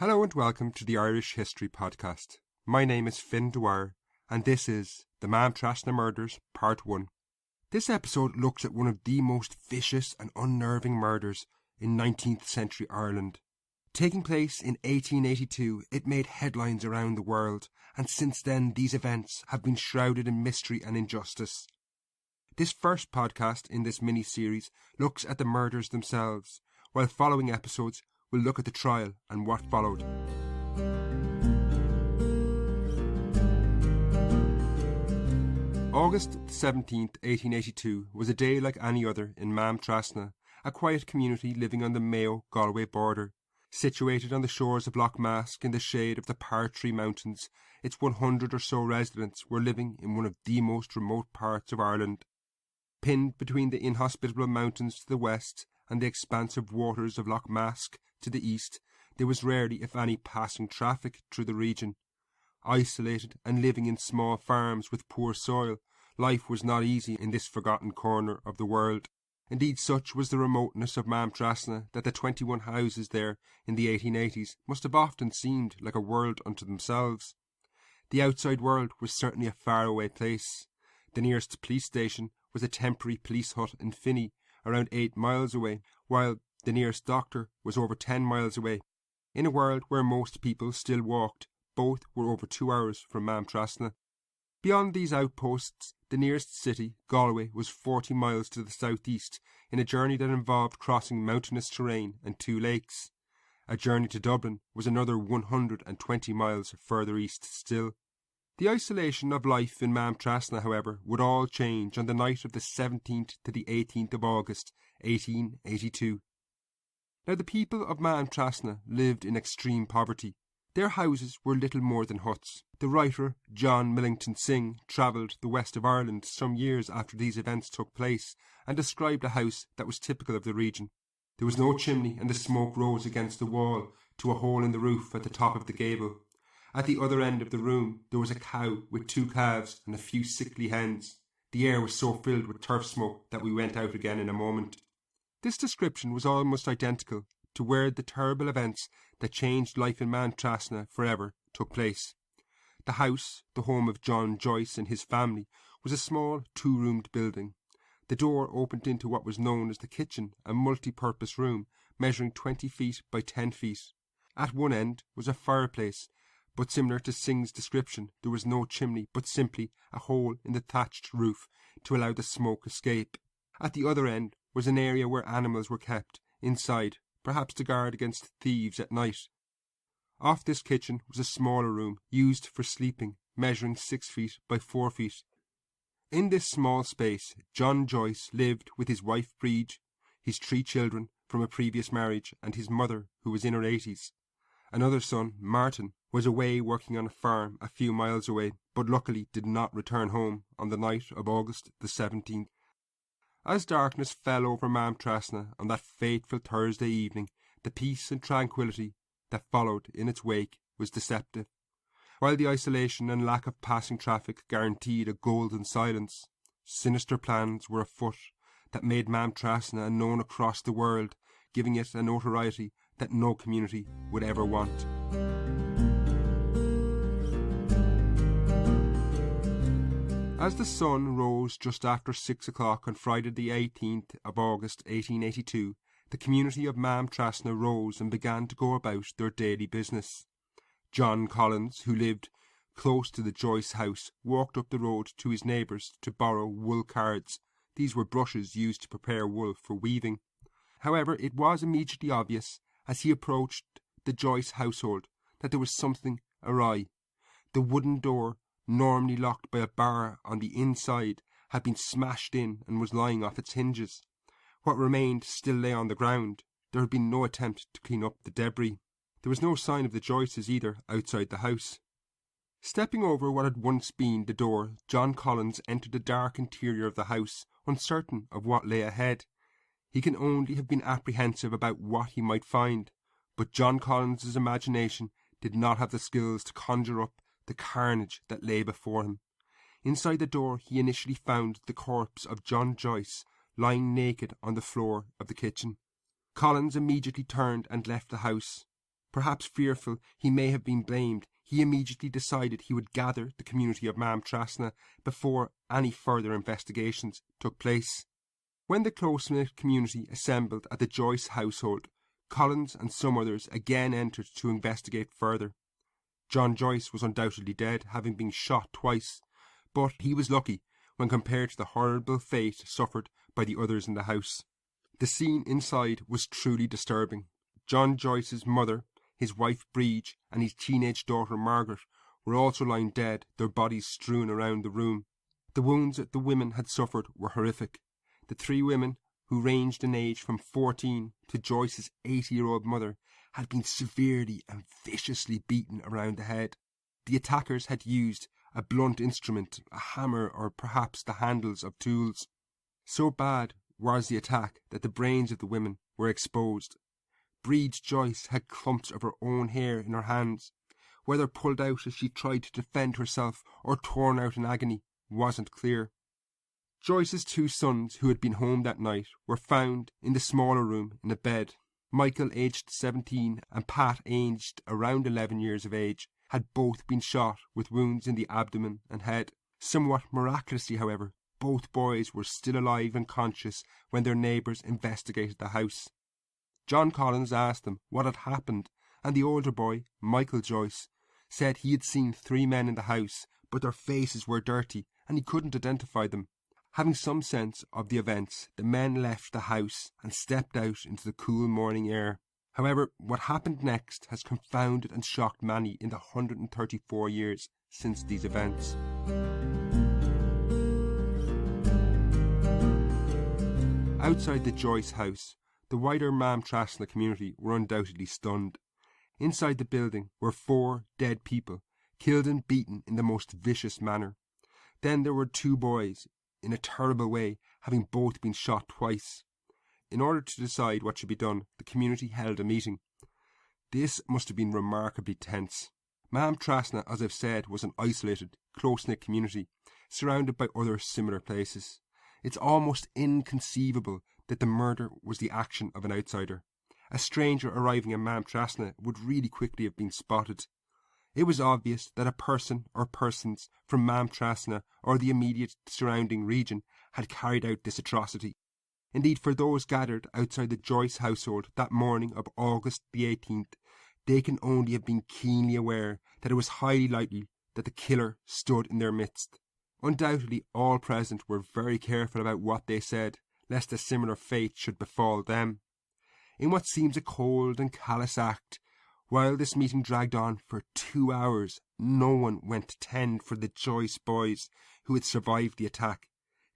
Hello and welcome to the Irish History Podcast. My name is Finn Dwyer and this is the Maamtrasna Murders Part 1. This episode looks at one of the most vicious and unnerving murders in 19th century Ireland. Taking place in 1882, it made headlines around the world, and since then these events have been shrouded in mystery and injustice. This first podcast in this mini-series looks at the murders themselves, while following episodes we'll look at the trial and what followed. August 17th, 1882 was a day like any other in Mamtrasna, a quiet community living on the Mayo-Galway border. Situated on the shores of Lough Mask in the shade of the Partry Mountains, its 100 or so residents were living in one of the most remote parts of Ireland. Pinned between the inhospitable mountains to the west and the expansive waters of Lough Mask to the east, there was rarely, if any, passing traffic through the region. Isolated and living in small farms with poor soil, life was not easy in this forgotten corner of the world. Indeed, such was the remoteness of Mamtrasna that the 21 houses there in the 1880s must have often seemed like a world unto themselves. The outside world was certainly a faraway place. The nearest police station was a temporary police hut in Finney, around 8 miles away, while the nearest doctor was over 10 miles away. In a world where most people still walked, both were over 2 hours from Mamtrasna. Beyond these outposts, the nearest city, Galway, was 40 miles to the southeast, in a journey that involved crossing mountainous terrain and 2 lakes. A journey to Dublin was another 120 miles further east still. The isolation of life in Mamtrasna, however, would all change on the night of the 17th to the 18th of August, 1882. Now the people of Mamtrasna lived in extreme poverty. Their houses were little more than huts. The writer John Millington Synge travelled the west of Ireland some years after these events took place and described a house that was typical of the region. There was no chimney and the smoke rose against the wall to a hole in the roof at the top of the gable. At the other end of the room there was a cow with 2 calves and a few sickly hens. The air was so filled with turf smoke that we went out again in a moment. This description was almost identical to where the terrible events that changed life in Mamtrasna forever took place. The house, the home of John Joyce and his family, was a small 2-roomed building. The door opened into what was known as the kitchen, a multi-purpose room measuring 20 feet by 10 feet. At one end was a fireplace, but similar to Synge's description, there was no chimney, but simply a hole in the thatched roof to allow the smoke escape. At the other end was an area where animals were kept, inside, perhaps to guard against thieves at night. Off this kitchen was a smaller room, used for sleeping, measuring 6 feet by 4 feet. In this small space, John Joyce lived with his wife Breed, his 3 children from a previous marriage, and his mother, who was in her 80s. Another son, Martin, was away working on a farm a few miles away, but luckily did not return home on the night of August the 17th. As darkness fell over Mamtrasna on that fateful Thursday evening, the peace and tranquillity that followed in its wake was deceptive. While the isolation and lack of passing traffic guaranteed a golden silence, sinister plans were afoot that made Mamtrasna known across the world, giving it a notoriety that no community would ever want. As the sun rose just after 6 o'clock on Friday the 18th of August 1882, the community of Mamtrasna rose and began to go about their daily business. John Collins, who lived close to the Joyce house, walked up the road to his neighbours to borrow wool cards. These were brushes used to prepare wool for weaving. However, it was immediately obvious, as he approached the Joyce household, that there was something awry. The wooden door, normally locked by a bar on the inside, had been smashed in and was lying off its hinges. What remained still lay on the ground. There had been no attempt to clean up the debris. There was no sign of the Joyces either outside the house. Stepping over what had once been the door, John Collins entered the dark interior of the house, uncertain of what lay ahead. He can only have been apprehensive about what he might find, but John Collins's imagination did not have the skills to conjure up the carnage that lay before him. Inside the door he initially found the corpse of John Joyce lying naked on the floor of the kitchen. Collins immediately turned and left the house, Perhaps fearful he may have been blamed, he immediately decided he would gather the community of Mamtrasna before any further investigations took place. When the close-knit community assembled at the Joyce household, Collins and some others again entered to investigate further. John Joyce was undoubtedly dead, having been shot twice, but he was lucky when compared to the horrible fate suffered by the others in the house. The scene inside was truly disturbing. John Joyce's mother, his wife Breege, and his teenage daughter Margaret were also lying dead, their bodies strewn around the room. The wounds that the women had suffered were horrific. The three women, who ranged in age from 14 to Joyce's 80-year-old mother, had been severely and viciously beaten around the head. The attackers had used a blunt instrument, a hammer, or perhaps the handles of tools. So bad was the attack that the brains of the women were exposed. Breege Joyce had clumps of her own hair in her hands. Whether pulled out as she tried to defend herself or torn out in agony wasn't clear. Joyce's two sons, who had been home that night, were found in the smaller room in a bed. Michael, aged 17, and Pat, aged around 11 years of age, had both been shot with wounds in the abdomen and head. Somewhat miraculously, however, both boys were still alive and conscious when their neighbours investigated the house. John Collins asked them what had happened, and the older boy, Michael Joyce, said he had seen three men in the house, but their faces were dirty and he couldn't identify them. Having some sense of the events, the men left the house and stepped out into the cool morning air. However, what happened next has confounded and shocked many in the 134 years since these events. Outside the Joyce house, the wider Mamtrasna community were undoubtedly stunned. Inside the building were 4 dead people, killed and beaten in the most vicious manner. Then there were 2 boys, in a terrible way, having both been shot twice. In order to decide what should be done, the community held a meeting. This must have been remarkably tense. Mamtrasna, as I've said, was an isolated, close-knit community, surrounded by other similar places. It's almost inconceivable that the murder was the action of an outsider. A stranger arriving in Mamtrasna would really quickly have been spotted. It was obvious that a person or persons from Mamtrasna or the immediate surrounding region had carried out this atrocity. Indeed, for those gathered outside the Joyce household that morning of August the 18th, they can only have been keenly aware that it was highly likely that the killer stood in their midst. Undoubtedly, all present were very careful about what they said, lest a similar fate should befall them. In what seems a cold and callous act, while this meeting dragged on for 2 hours, no one went to tend for the Joyce boys who had survived the attack.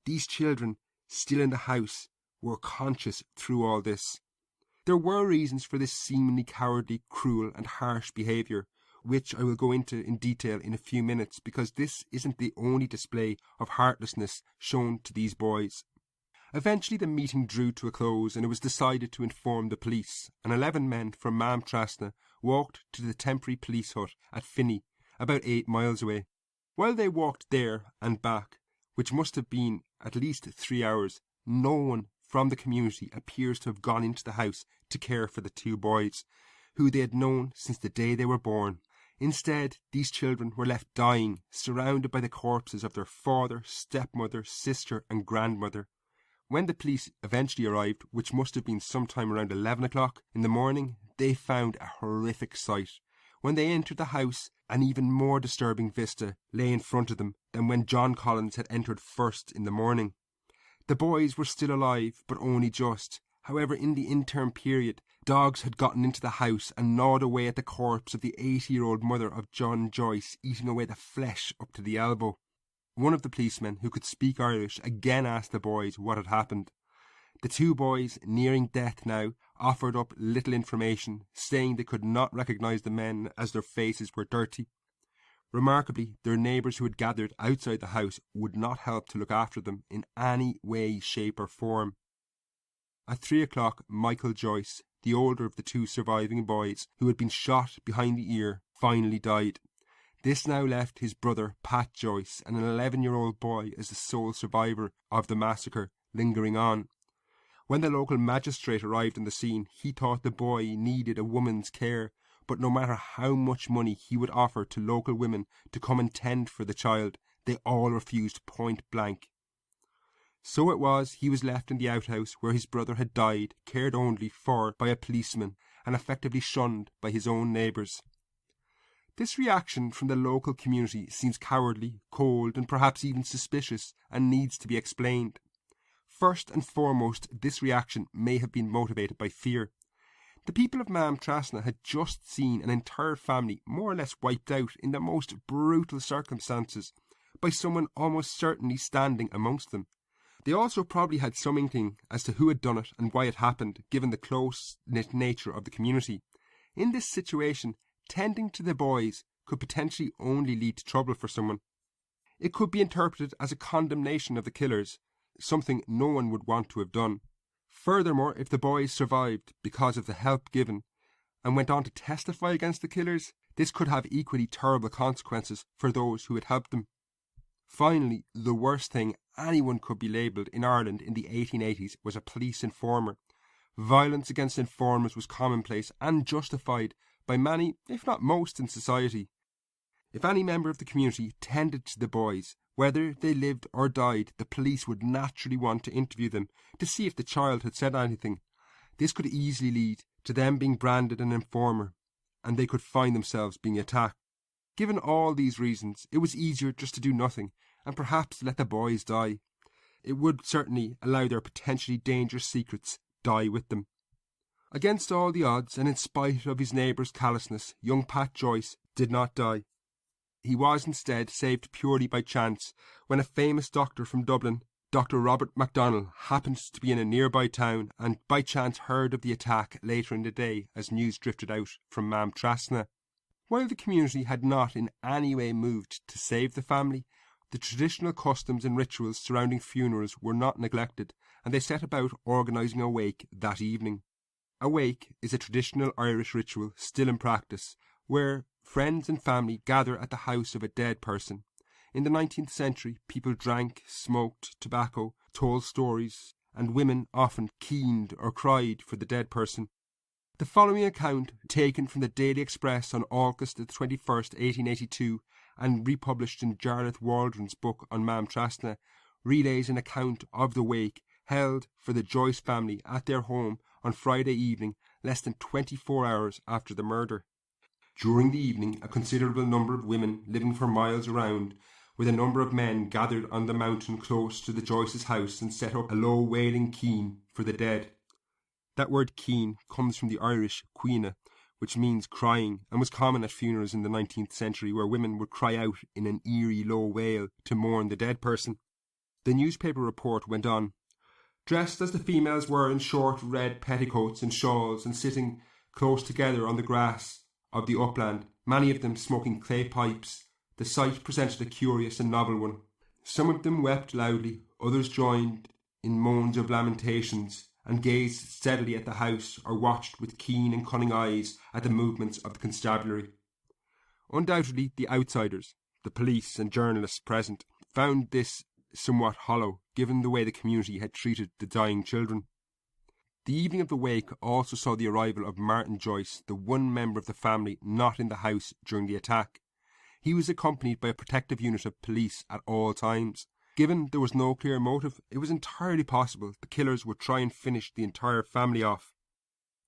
These children, still in the house, were conscious through all this. There were reasons for this seemingly cowardly, cruel and harsh behaviour, which I will go into in detail in a few minutes, because this isn't the only display of heartlessness shown to these boys. Eventually the meeting drew to a close and it was decided to inform the police, and 11 men from Mamtrasna walked to the temporary police hut at Finney, about 8 miles away. While they walked there and back, which must have been at least 3 hours, no one from the community appears to have gone into the house to care for the 2 boys, who they had known since the day they were born. Instead, these children were left dying, surrounded by the corpses of their father, stepmother, sister and grandmother. When the police eventually arrived, which must have been sometime around 11 o'clock in the morning, they found a horrific sight. When they entered the house, an even more disturbing vista lay in front of them than when John Collins had entered first in the morning. The boys were still alive, but only just. However, in the interim period, dogs had gotten into the house and gnawed away at the corpse of the 80-year-old mother of John Joyce, eating away the flesh up to the elbow. One of the policemen, who could speak Irish, again asked the boys what had happened. The 2 boys, nearing death now, offered up little information, saying they could not recognise the men as their faces were dirty. Remarkably, their neighbours who had gathered outside the house would not help to look after them in any way, shape or form. At 3 o'clock, Michael Joyce, the older of the 2 surviving boys, who had been shot behind the ear, finally died. This now left his brother, Pat Joyce, and an 11-year-old boy as the sole survivor of the massacre, lingering on. When the local magistrate arrived on the scene, he thought the boy needed a woman's care, but no matter how much money he would offer to local women to come and tend for the child, they all refused point blank. So it was he was left in the outhouse where his brother had died, cared only for by a policeman, and effectively shunned by his own neighbours. This reaction from the local community seems cowardly, cold, and perhaps even suspicious, and needs to be explained. First and foremost, this reaction may have been motivated by fear. The people of Mamtrasna had just seen an entire family more or less wiped out in the most brutal circumstances by someone almost certainly standing amongst them. They also probably had some inkling as to who had done it and why it happened, given the close-knit nature of the community. In this situation, tending to the boys could potentially only lead to trouble for someone. It could be interpreted as a condemnation of the killers, something no one would want to have done. Furthermore, if the boys survived because of the help given and went on to testify against the killers, this could have equally terrible consequences for those who had helped them. Finally, the worst thing anyone could be labelled in Ireland in the 1880s was a police informer. Violence against informers was commonplace and justified by many, if not most, in society. If any member of the community tended to the boys, whether they lived or died, the police would naturally want to interview them to see if the child had said anything. This could easily lead to them being branded an informer, and they could find themselves being attacked. Given all these reasons, it was easier just to do nothing, and perhaps let the boys die. It would certainly allow their potentially dangerous secrets die with them. Against all the odds, and in spite of his neighbour's callousness, young Pat Joyce did not die. He was instead saved purely by chance when a famous doctor from Dublin, Dr. Robert MacDonald, happened to be in a nearby town and by chance heard of the attack later in the day as news drifted out from Maamtrasna. While the community had not in any way moved to save the family, the traditional customs and rituals surrounding funerals were not neglected, and they set about organising a wake that evening. A wake is a traditional Irish ritual still in practice, where friends and family gather at the house of a dead person. In the 19th century, people drank, smoked tobacco, told stories, and women often keened or cried for the dead person. The following account, taken from the Daily Express on August 21st, 1882, and republished in Jarlath Waldron's book on Mamtrasna, relays an account of the wake held for the Joyce family at their home on Friday evening, less than 24 hours after the murder. During the evening, a considerable number of women living for miles around, with a number of men gathered on the mountain close to the Joyce's house and set up a low wailing keen for the dead. That word keen comes from the Irish cuina, which means crying, and was common at funerals in the 19th century, where women would cry out in an eerie low wail to mourn the dead person. The newspaper report went on. Dressed as the females were in short red petticoats and shawls and sitting close together on the grass of the upland, many of them smoking clay pipes, the sight presented a curious and novel one. Some of them wept loudly, others joined in moans of lamentations, and gazed steadily at the house or watched with keen and cunning eyes at the movements of the constabulary. Undoubtedly the outsiders, the police and journalists present, found this somewhat hollow, given the way the community had treated the dying children. The evening of the wake also saw the arrival of Martin Joyce, the one member of the family not in the house during the attack. He was accompanied by a protective unit of police at all times. Given there was no clear motive, it was entirely possible the killers would try and finish the entire family off.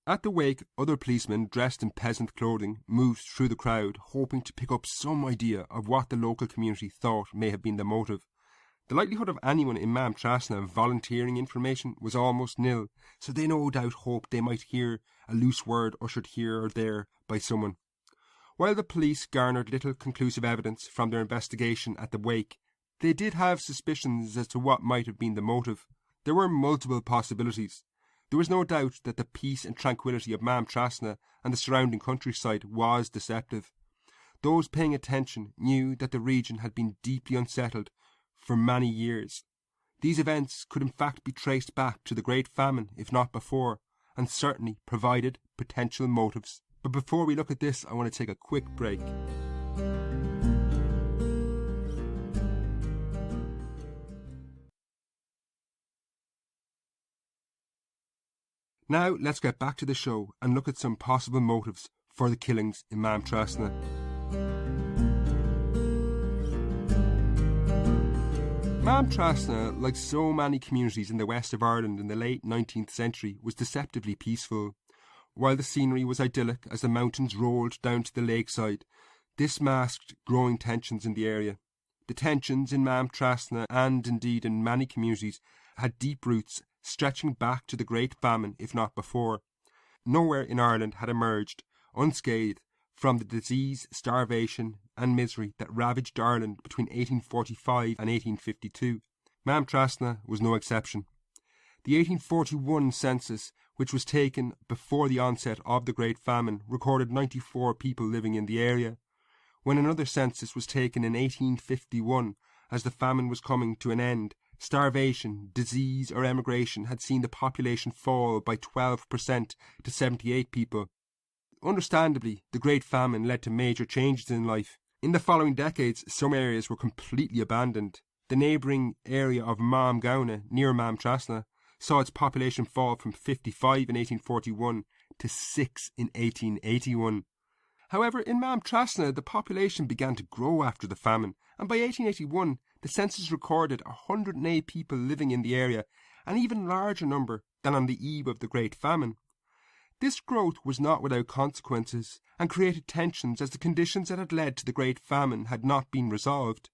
At the wake, other policemen dressed in peasant clothing moved through the crowd, hoping to pick up some idea of what the local community thought may have been the motive. The likelihood of anyone in Mamtrasna volunteering information was almost nil, so they no doubt hoped they might hear a loose word ushered here or there by someone. While the police garnered little conclusive evidence from their investigation at the wake, they did have suspicions as to what might have been the motive. There were multiple possibilities. There was no doubt that the peace and tranquillity of Mamtrasna and the surrounding countryside was deceptive. Those paying attention knew that the region had been deeply unsettled for many years. These events could in fact be traced back to the Great Famine, if not before, and certainly provided potential motives. But before we look at this, I want to take a quick break. Now let's get back to the show and look at some possible motives for the killings in Maamtrasna. Mamtrasna, like so many communities in the west of Ireland in the late 19th century, was deceptively peaceful. While the scenery was idyllic as the mountains rolled down to the lakeside, this masked growing tensions in the area. The tensions in Mamtrasna, and indeed in many communities, had deep roots stretching back to the Great Famine, if not before. Nowhere in Ireland had emerged unscathed from the disease, starvation and misery that ravaged Ireland between 1845 and 1852. Mamtrasna was no exception. The 1841 census, which was taken before the onset of the Great Famine, recorded 94 people living in the area. When another census was taken in 1851, as the famine was coming to an end, starvation, disease or emigration had seen the population fall by 12% to 78 people. Understandably, the Great Famine led to major changes in life. In the following decades, some areas were completely abandoned. The neighbouring area of Maamgauna, near Mamtrasna, saw its population fall from 55 in 1841 to 6 in 1881. However, in Mamtrasna, the population began to grow after the famine, and by 1881, the census recorded 108 people living in the area, an even larger number than on the eve of the Great Famine. This growth was not without consequences, and created tensions as the conditions that had led to the Great Famine had not been resolved.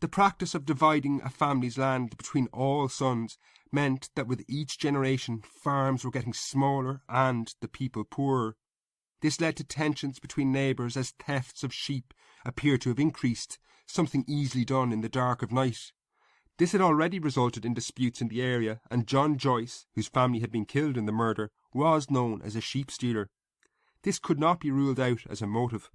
The practice of dividing a family's land between all sons meant that with each generation farms were getting smaller and the people poorer. This led to tensions between neighbours as thefts of sheep appeared to have increased, something easily done in the dark of night. This had already resulted in disputes in the area, and John Joyce, whose family had been killed in the murder, was known as a sheep stealer. This could not be ruled out as a motive.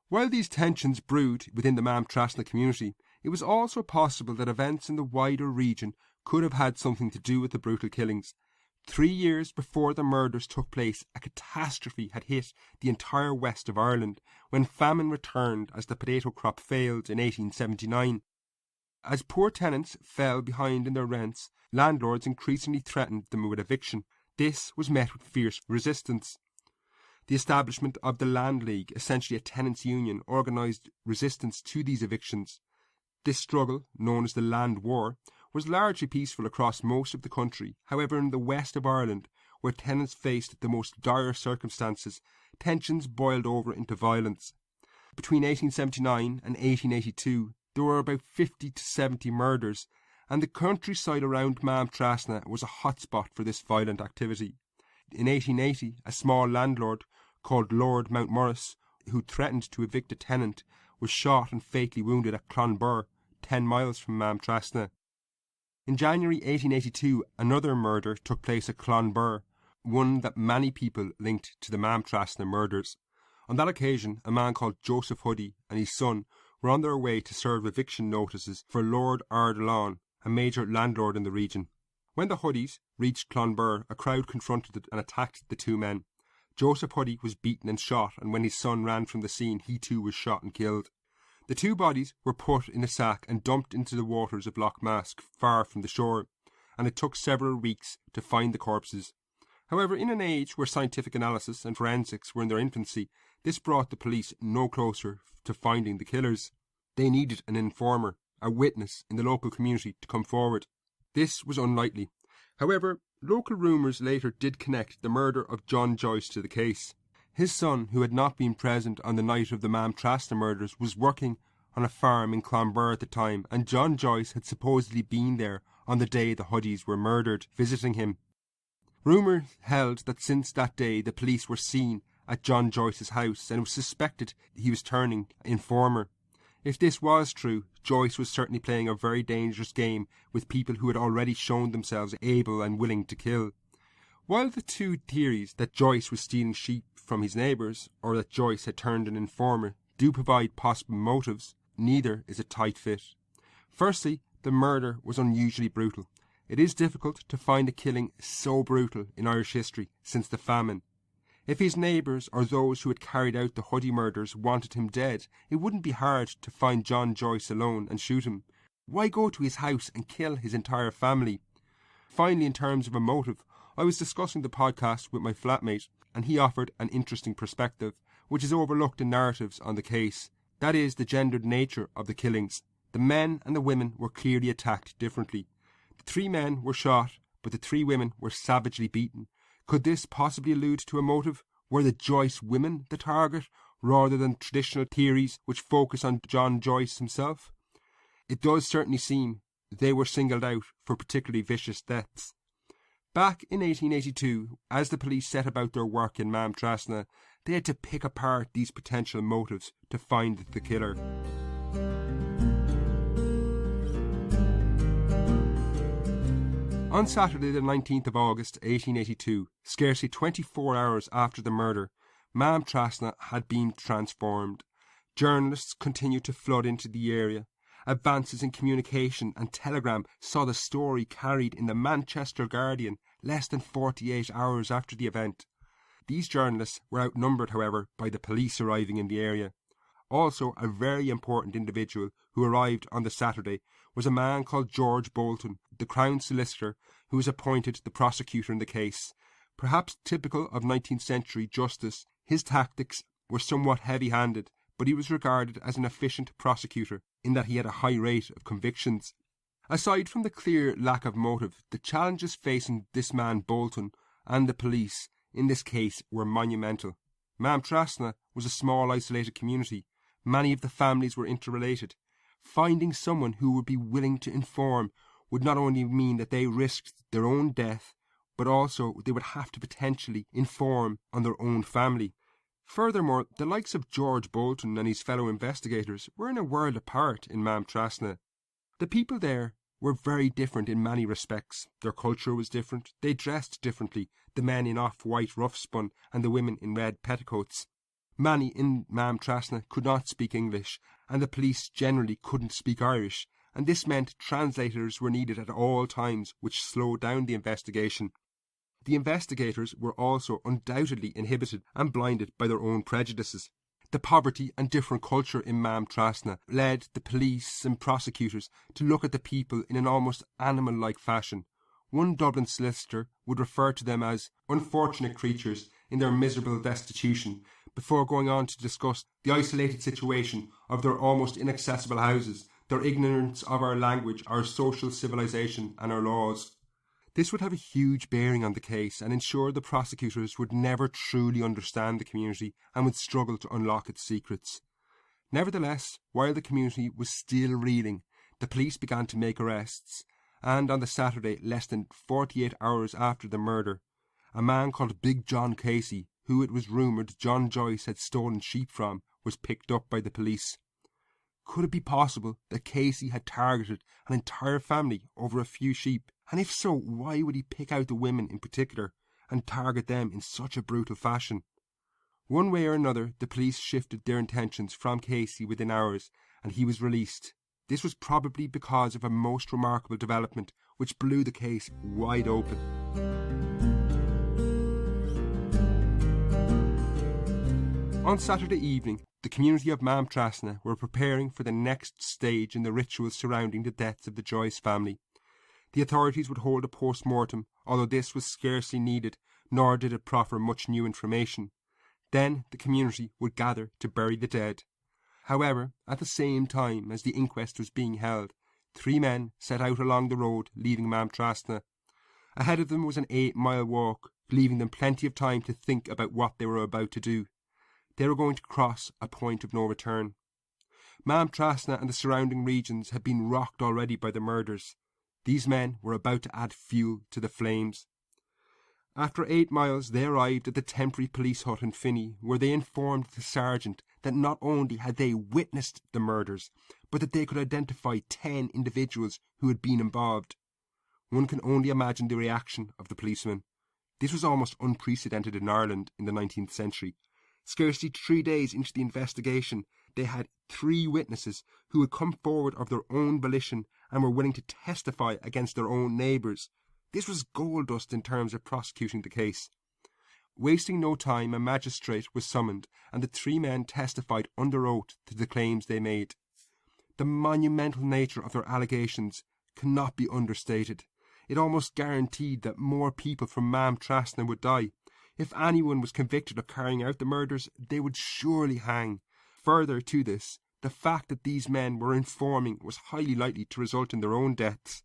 While these tensions brewed within the Mamtrasna community, it was also possible that events in the wider region could have had something to do with the brutal killings. 3 years before the murders took place, a catastrophe had hit the entire west of Ireland when famine returned as the potato crop failed in 1879. As poor tenants fell behind in their rents, landlords increasingly threatened them with eviction. This was met with fierce resistance. The establishment of the Land League, essentially a tenants' union, organised resistance to these evictions. This struggle, known as the Land War, was largely peaceful across most of the country. However, in the west of Ireland, where tenants faced the most dire circumstances, tensions boiled over into violence. Between 1879 and 1882, there were about 50 to 70 murders, and the countryside around Mamtrasna was a hotspot for this violent activity. In 1880, a small landlord called Lord Mountmorris, who threatened to evict a tenant, was shot and fatally wounded at Clonbur, 10 miles from Mamtrasna. In January 1882, another murder took place at Clonbur, one that many people linked to the Mamtrasna murders. On that occasion, a man called Joseph Huddy and his son were on their way to serve eviction notices for Lord Ardalawn, a major landlord in the region. When the Huddys reached Clonbur, a crowd confronted and attacked the two men. Joseph Huddy was beaten and shot, and when his son ran from the scene, he too was shot and killed. The two bodies were put in a sack and dumped into the waters of Loch Mask, far from the shore, and it took several weeks to find the corpses. However, in an age where scientific analysis and forensics were in their infancy, this brought the police no closer to finding the killers. They needed an informer, a witness in the local community to come forward. This was unlikely. However, local rumours later did connect the murder of John Joyce to the case. His son, who had not been present on the night of the Mamtrasna murders, was working on a farm in Clonbur at the time, and John Joyce had supposedly been there on the day the Huddys were murdered, visiting him. Rumour held that since that day the police were seen at John Joyce's house, and it was suspected he was turning informer. If this was true, Joyce was certainly playing a very dangerous game with people who had already shown themselves able and willing to kill. While the two theories that Joyce was stealing sheep from his neighbours, or that Joyce had turned an informer, do provide possible motives, neither is a tight fit. Firstly, the murder was unusually brutal. It is difficult to find a killing so brutal in Irish history since the famine. If his neighbours or those who had carried out the Huddy murders wanted him dead, it wouldn't be hard to find John Joyce alone and shoot him. Why go to his house and kill his entire family? Finally, in terms of a motive, I was discussing the podcast with my flatmate, and he offered an interesting perspective, which is overlooked in narratives on the case. That is the gendered nature of the killings. The men and the women were clearly attacked differently. The 3 men were shot, but the 3 women were savagely beaten. Could this possibly allude to a motive? Were the Joyce women the target, rather than traditional theories which focus on John Joyce himself? It does certainly seem they were singled out for particularly vicious deaths. Back in 1882, as the police set about their work in Mamtrasna, they had to pick apart these potential motives to find the killer. On Saturday the 19th of August 1882, scarcely 24 hours after the murder, Mamtrasna had been transformed. Journalists continued to flood into the area. Advances in communication and telegram saw the story carried in the Manchester Guardian less than 48 hours after the event. These journalists were outnumbered, however, by the police arriving in the area. Also, a very important individual who arrived on the Saturday was a man called George Bolton, the Crown Solicitor, who was appointed the prosecutor in the case. Perhaps typical of 19th century justice, his tactics were somewhat heavy-handed, but he was regarded as an efficient prosecutor in that he had a high rate of convictions. Aside from the clear lack of motive, the challenges facing this man Bolton and the police in this case were monumental. Mamtrasna was a small isolated community. Many of the families were interrelated. Finding someone who would be willing to inform would not only mean that they risked their own death, but also they would have to potentially inform on their own family. Furthermore, the likes of George Bolton and his fellow investigators were in a world apart in Mamtrasna. The people there were very different in many respects. Their culture was different, they dressed differently, the men in off-white rough-spun and the women in red petticoats. Many in Mamtrasna could not speak English, and the police generally couldn't speak Irish, and this meant translators were needed at all times, which slowed down the investigation. The investigators were also undoubtedly inhibited and blinded by their own prejudices. The poverty and different culture in Mamtrasna led the police and prosecutors to look at the people in an almost animal-like fashion. One Dublin solicitor would refer to them as unfortunate creatures in their miserable destitution, before going on to discuss the isolated situation of their almost inaccessible houses, their ignorance of our language, our social civilization and our laws. This would have a huge bearing on the case and ensure the prosecutors would never truly understand the community and would struggle to unlock its secrets. Nevertheless, while the community was still reeling, the police began to make arrests, and on the Saturday, less than 48 hours after the murder, a man called Big John Casey, who it was rumoured John Joyce had stolen sheep from, was picked up by the police. Could it be possible that Casey had targeted an entire family over a few sheep? And if so, why would he pick out the women in particular and target them in such a brutal fashion? One way or another, the police shifted their intentions from Casey within hours, and he was released. This was probably because of a most remarkable development which blew the case wide open. On Saturday evening, the community of Mamtrasna were preparing for the next stage in the rituals surrounding the deaths of the Joyce family. The authorities would hold a post-mortem, although this was scarcely needed, nor did it proffer much new information. Then the community would gather to bury the dead. However, at the same time as the inquest was being held, 3 men set out along the road leaving Mamtrasna. Ahead of them was an 8-mile walk, leaving them plenty of time to think about what they were about to do. They were going to cross a point of no return. Mamtrasna and the surrounding regions had been rocked already by the murders. These men were about to add fuel to the flames. After 8 miles, they arrived at the temporary police hut in Finney, where they informed the sergeant that not only had they witnessed the murders, but that they could identify 10 individuals who had been involved. One can only imagine the reaction of the policemen. This was almost unprecedented in Ireland in the 19th century. Scarcely 3 days into the investigation, they had 3 witnesses who had come forward of their own volition and were willing to testify against their own neighbours. This was gold dust in terms of prosecuting the case. Wasting no time, a magistrate was summoned, and the 3 men testified under oath to the claims they made. The monumental nature of their allegations cannot be understated. It almost guaranteed that more people from Mamtrasna would die. If anyone was convicted of carrying out the murders, they would surely hang. Further to this, the fact that these men were informing was highly likely to result in their own deaths.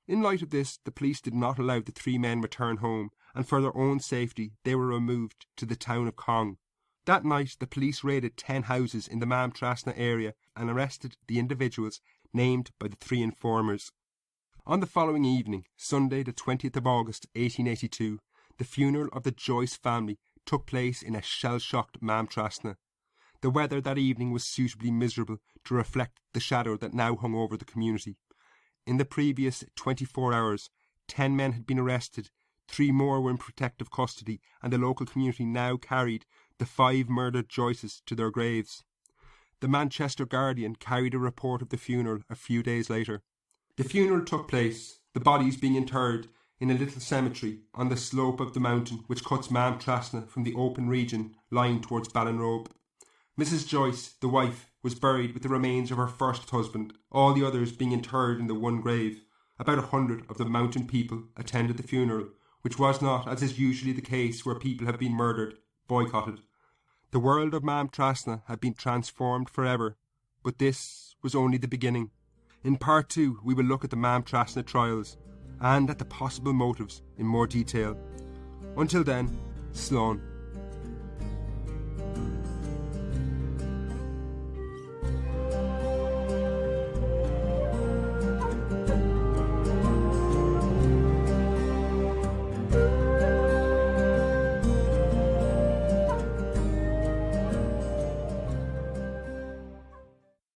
In light of this, the police did not allow the 3 men return home, and for their own safety, they were removed to the town of Cong. That night, the police raided 10 houses in the Maamtrasna area and arrested the individuals named by the 3 informers. On the following evening, Sunday the 20th of August 1882, the funeral of the Joyce family took place in a shell-shocked Mamtrasna. The weather that evening was suitably miserable to reflect the shadow that now hung over the community. In the previous 24 hours, 10 men had been arrested, 3 more were in protective custody, and the local community now carried the 5 murdered Joyces to their graves. The Manchester Guardian carried a report of the funeral a few days later. The funeral took place, the bodies being interred in a little cemetery on the slope of the mountain which cuts Maamtrasna from the open region lying towards Ballinrobe. Mrs. Joyce, the wife, was buried with the remains of her first husband, all the others being interred in the one grave. About 100 of the mountain people attended the funeral, which was not, as is usually the case where people have been murdered, boycotted. The world of Mamtrasna had been transformed forever, but this was only the beginning. In part 2, we will look at the Mamtrasna trials and at the possible motives in more detail. Until then, Slán.